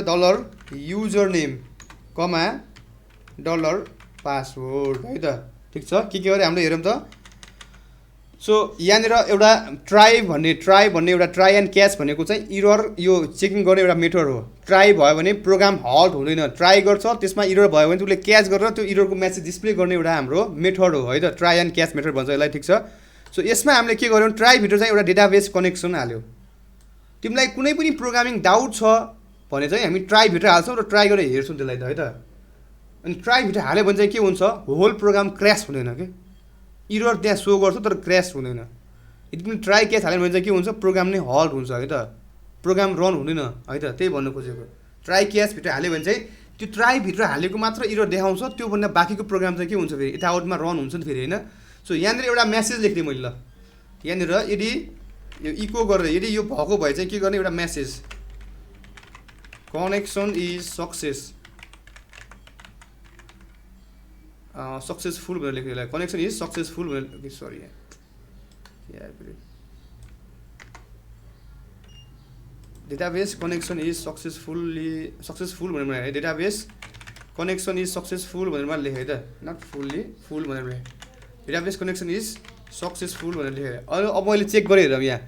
A: $युजर नेम कमा $पासवर्ड है त। ठिक छ के गरे हामीले हेरौँ त। सो यहाँनिर एउटा ट्राई भन्ने एउटा ट्राई एन्ड क्याच भनेको चाहिँ इरर यो चेकिङ गर्ने एउटा मेथड हो। ट्राई भयो भने प्रोग्राम हल्ट हुँदैन। ट्राई गर्छ त्यसमा इरर भयो भने उसले क्याच गरेर त्यो इररको मेसेज डिस्प्ले गर्ने एउटा हाम्रो मेथड हो है त। ट्राई एन्ड क्याच मेथड भन्छ यसलाई। ठिक छ। सो यसमा हामीले के गर्यौँ ट्राईभित्र चाहिँ एउटा डेटाबेस कनेक्सन हाल्यो। तिमीलाई कुनै पनि प्रोग्रामिङ डाउट छ भने चाहिँ हामी ट्राईभित्र हाल्छौँ र ट्राई गरेर हेर्छौँ त्यसलाई त है त। अनि ट्राईभित्र हाल्यो भने चाहिँ के हुन्छ होल प्रोग्राम क्र्यास हुँदैन कि इरर त्यहाँ सो गर्छ तर क्र्यास हुँदैन। यदि पनि ट्राई क्याच हाल्यो भने चाहिँ के हुन्छ प्रोग्राम नै हल्ट हुन्छ है त। प्रोग्राम रन हुँदैन है त। त्यही भन्नु खोजेको ट्राई क्याचभित्र हाल्यो भने चाहिँ त्यो ट्राईभित्र हालेको मात्र इरर देखाउँछ त्योभन्दा बाँकीको प्रोग्राम चाहिँ के हुन्छ फेरि यताउटमा रन हुन्छ नि फेरि होइन। सो यहाँनिर एउटा मेसेज लेख्दिएँ मैले ल। यहाँनिर यदि यो इको गरेर यदि यो भएको भए चाहिँ के गर्ने एउटा मेसेज कनेक्सन इज सक्सेसफुल भनेर लेख्यो यसलाई। कनेक्सन इज सक्सेसफुल भनेर sorry database connection is successful भनेर बनाएँ है। डेटाबेस कनेक्सन इज सक्सेसफुल भनेर मैले लेखेँ है त। नट फुल भनेर लेखेँ। डेटाबेस कनेक्सन इज सक्सेसफुल भनेर लेखेँ। अब मैले चेक गरेँ हेरौँ यहाँ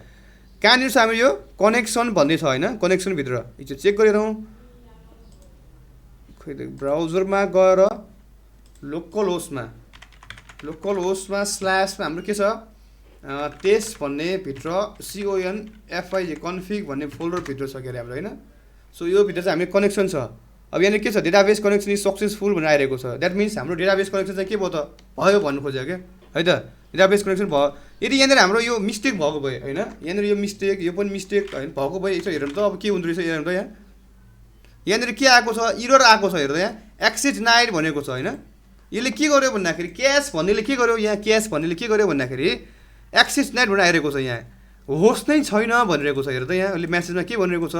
A: कहाँनिर छ हाम्रो यो कनेक्सन भन्ने छ होइन। कनेक्सनभित्र यो चेक गरिरहँ खोइ ब्राउजरमा गएर लोकल होस्टमा स्ल्यासमा हाम्रो के छ टेस्ट भन्ने भित्र CONFIG कन्फिग भन्ने फोल्डरभित्र छ के अरे हाम्रो होइन। सो यो भित्र चाहिँ हामीले कनेक्सन छ। अब यहाँनिर के छ डेटाबेस कनेक्सन इज सक्सेसफुल भनेर आइरहेको छ। द्याट मिन्स हाम्रो डेटाबेस कनेक्सन चाहिँ के भयो त भयो भन्नु खोजेको क्या है त। डेटाबेस कनेक्सन भयो। यदि यहाँनिर हाम्रो यो मिस्टेक भएको भए होइन यहाँनिर यो मिस्टेक यो पनि मिस्टेक होइन भएको भए यसो हेरौँ त अब के हुँदो रहेछ हेरौँ त। यहाँनिर के आएको छ इरर आएको छ हेर्दा यहाँ एक्सेस डिनाइड भनेको छ होइन। यसले के गर्यो भन्दाखेरि क्यास भन्नेले के गर्यो यहाँ क्यास भन्नेले के गर्यो भन्दाखेरि एक्सेस डिनाइड भनेर आइरहेको छ। यहाँ होस्ट नै छैन भनिरहेको छ हेर्दा यहाँ अहिले मेसेजमा के भनिरहेको छ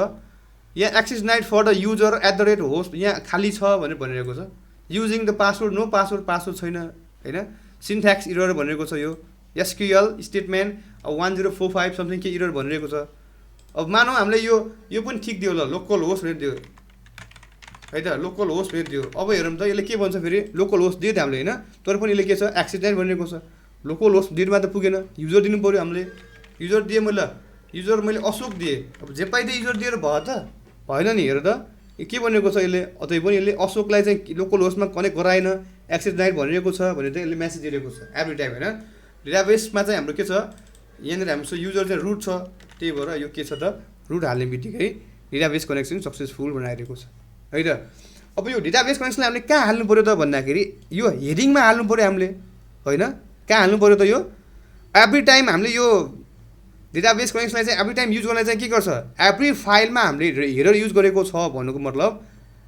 A: यहाँ access denied for the user @host यहाँ खाली छ भनेर भनिरहेको छ। Using the password no password छैन होइन। सिन्ट्याक्स इरर भनिरहेको छ। यो SQL स्टेटमेन्ट 1045 समथिङ के इरर भनिरहेको छ। अब मानौँ हामीले यो पनि ठिक दियो ल लोकल होस्ट भनेर दियो है त। लोकल होस्ट भनेर दियो। अब हेरौँ त यसले के भन्छ फेरि लोकल होस्ट दियो त हामीले होइन तर पनि यसले के छ एक्सिडेन्ट भनिरहेको छ। लोकल होस्ट दिनमा त पुगेन युजर दिनु पऱ्यो हामीले। युजर दिएँ मैले युजर मैले अशोक दिएँ। अब जे पाइदिएँ युजर दिएर भयो त भएन नि हेर त के भनेको छ यसले। अतै पनि यसले अशोकलाई चाहिँ लोकल होस्टमा कनेक्ट गराएन एक्सेस डिनाइड भनिरहेको छ भनेर चाहिँ यसले मेसेज दिएको छ एभ्री टाइम होइन। डेटाबेसमा चाहिँ हाम्रो के छ यहाँनिर हाम्रो युजर चाहिँ रुट छ त्यही भएर यो के छ त रुट हाल्ने बित्तिकै डेटाबेस कनेक्सन सक्सेसफुल बनाइरहेको छ है त। अब यो डेटाबेस कनेक्सनलाई हामीले कहाँ हाल्नु पऱ्यो त भन्दाखेरि यो हेडिङमा हाल्नु पऱ्यो हामीले, होइन? कहाँ हाल्नु पऱ्यो त यो? एभ्री टाइम हामीले यो डेटाबेस कनेक्सनलाई चाहिँ एभ्री टाइम युज गर्नलाई चाहिँ के गर्छ, एभ्री फाइलमा हामीले हेडर युज गरेको छ भन्नुको मतलब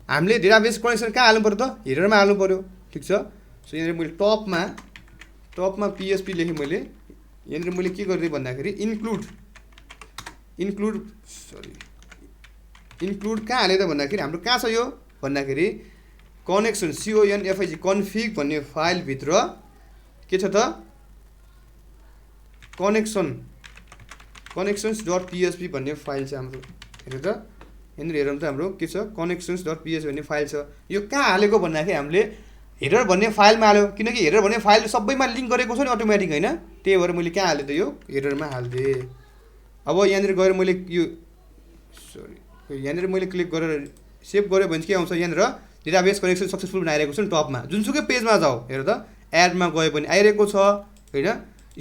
A: हामीले डेटाबेस कनेक्सन कहाँ हाल्नु पऱ्यो त? हेडरमा हाल्नु पऱ्यो, ठिक छ। सो यहाँनिर मैले टपमा पिएचपी लेखेँ मैले। यहाँनिर मैले के गरिदिएँ भन्दाखेरि इन्क्लुड कहाँ हालेँ त भन्दाखेरि हाम्रो कहाँ छ यो भन्दाखेरि कनेक्सन CONFIG कन्फिग भन्ने फाइलभित्र के छ त कनेक्सन्स.php भन्ने फाइल छ हाम्रो। हेर्नु त यहाँनिर हेरौँ त हाम्रो के छ connections.php भन्ने फाइल छ। यो कहाँ हालेको भन्दाखेरि हामीले हेडर भन्ने फाइलमा हाल्यो, किनकि हेडर भन्ने फाइल सबैमा लिङ्क गरेको छ नि अटोमेटिक, होइन? त्यही भएर मैले कहाँ हालेँ त यो हेडरमा हालिदिएँ। अब यहाँनिर गएर मैले यो यहाँनिर मैले क्लिक गरेर सेभ गरेँ भने के आउँछ, यहाँनिर डेटाबेस कनेक्सन सक्सेसफुल बनाइरहेको छ नि टपमा। जुनसुकै पेजमा जाऊ हेर त, एडमा गयो भने आइरहेको छ, होइन?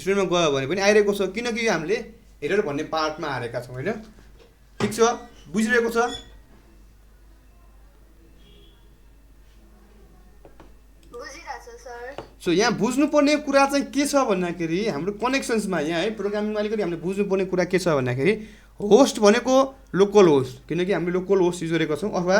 A: स्टुडेन्टमा गयो भने पनि आइरहेको छ, किनकि यो हामीले हेडर भन्ने पार्टमा हालेका छौँ, होइन? ठिक छ, बुझिरहेको छ? सो यहाँ बुझ्नुपर्ने कुरा चाहिँ के छ भन्दाखेरि हाम्रो कनेक्सन्समा यहाँ है प्रोग्रामिङमा अलिकति हामीले बुझ्नुपर्ने कुरा के छ भन्दाखेरि होस्ट भनेको लोकल होस्ट, किनकि हामीले लोकल होस्ट युज गरेको छौँ, अथवा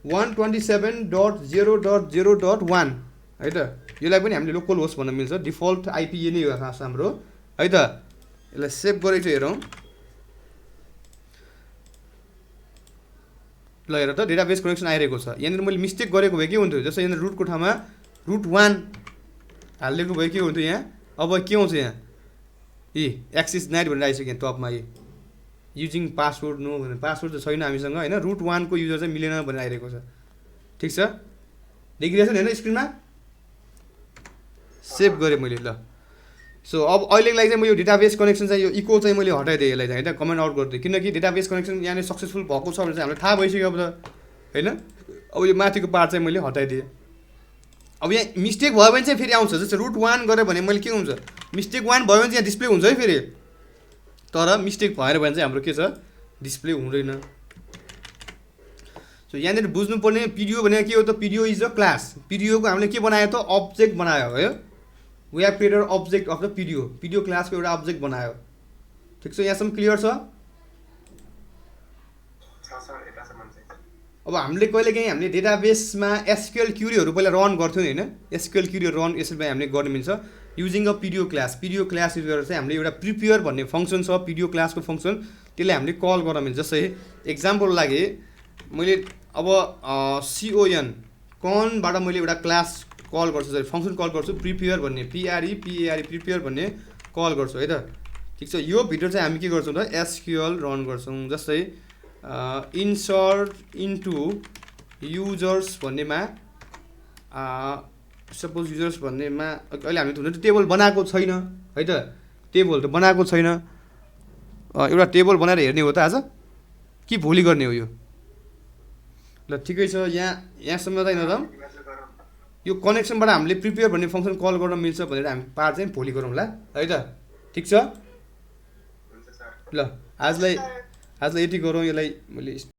A: 127.0.0.1 है त। यसलाई पनि हामीले लोकल होस्ट भन्न मिल्छ, डिफल्ट आइपी यही नै हो खास हाम्रो, है त। यसलाई सेभ गरेको छु, हेरौँ ल। हेर त डेटाबेस कनेक्सन आइरहेको छ। यहाँनिर मैले मिस्टेक गरेको भए के हुन्थ्यो, जस्तो यहाँनिर रुटको ठाउँमा root1 हालिदिएको भए के हुन्थ्यो यहाँ? अब के आउँछ यहाँ? एक्सिस नाइट भनेर आइसक्यो टपमा। युजिङ पासवर्ड नो भनेर पासवर्ड त छैन हामीसँग, होइन? root1 को युजर चाहिँ मिलेन भनेर आइरहेको छ, ठिक छ? देखिरहेछ नि होइन स्क्रिनमा? सेभ गरेँ मैले, ल। सो अब अहिलेको लागि चाहिँ म यो डेटाबेस कनेक्सन चाहिँ यो इको चाहिँ मैले हटाइदिएँ, यसलाई चाहिँ होइन कमेन्ट आउट गरिदिएँ, किनकि डेटाबेस कनेक्सन यहाँनिर सक्सेसफुल भएको छ भने चाहिँ हामीलाई थाहा भइसक्यो अब त, होइन? अब यो माथिको पार्ट चाहिँ मैले हटाइदिएँ। अब यहाँ मिस्टेक भयो भने चाहिँ फेरि आउँछ, जस्तो root1 गरेँ भने मैले के हुन्छ, मिस्टेक 1 भयो भने चाहिँ यहाँ डिस्प्ले हुन्छ है फेरि, तर मिस्टेक भएर भने चाहिँ हाम्रो के छ, डिस्प्ले हुँदैन। सो यहाँनिर बुझ्नुपर्ने पिडिओ भनेको के हो त? PDO is a class. पिडिओको हामीले के बनायो त? अब्जेक्ट बनायो, है? We have created object of the PDO क्लासको एउटा अब्जेक्ट बनायो, ठिक छ? यहाँसम्म क्लियर छ? अब हामीले कहिलेकाहीँ हामीले डेटाबेसमा एसक्युएल क्युरीहरू पहिला रन गर्थ्यौँ नि, होइन? एसक्युएल क्युरीहरू रन यसरी हामीले गर्न मिल्छ युजिङ अ पिडिओ क्लास युज गरेर चाहिँ हामीले एउटा प्रिपेयर भन्ने फङ्सन छ पिडिओ क्लासको फङ्सन, त्यसलाई हामीले कल गर्न मिल्छ। जस्तै एक्जाम्पल लागि मैले अब कनबाट मैले एउटा क्लास कल गर्छु, सरी फङ्सन कल गर्छु, प्रिपेयर भन्ने प्रिपेयर भन्ने कल गर्छु, है त। ठिक छ, यो भित्र चाहिँ हामी के गर्छौँ त? एसक्युएल रन गर्छौँ। जस्तै इन्सर्ट इन्टु युजर्स भन्नेमा सपोज युजर्स भन्नेमा अहिले हामीले हुन त टेबल बनाएको छैन, है त? टेबल त बनाएको छैन, एउटा टेबल बनाएर हेर्ने हो त आज कि भोलि गर्ने हो यो? ल ठिकै छ, यहाँसम्म त होइन त? यो कनेक्सनबाट हामीले प्रिपेयर भन्ने फङ्सन कल गर्न मिल्छ भनेर हामी पार्ट चाहिँ भोलि गरौँ ल, है त? ठिक छ, ल आजलाई यति गरौँ। यसलाई मैले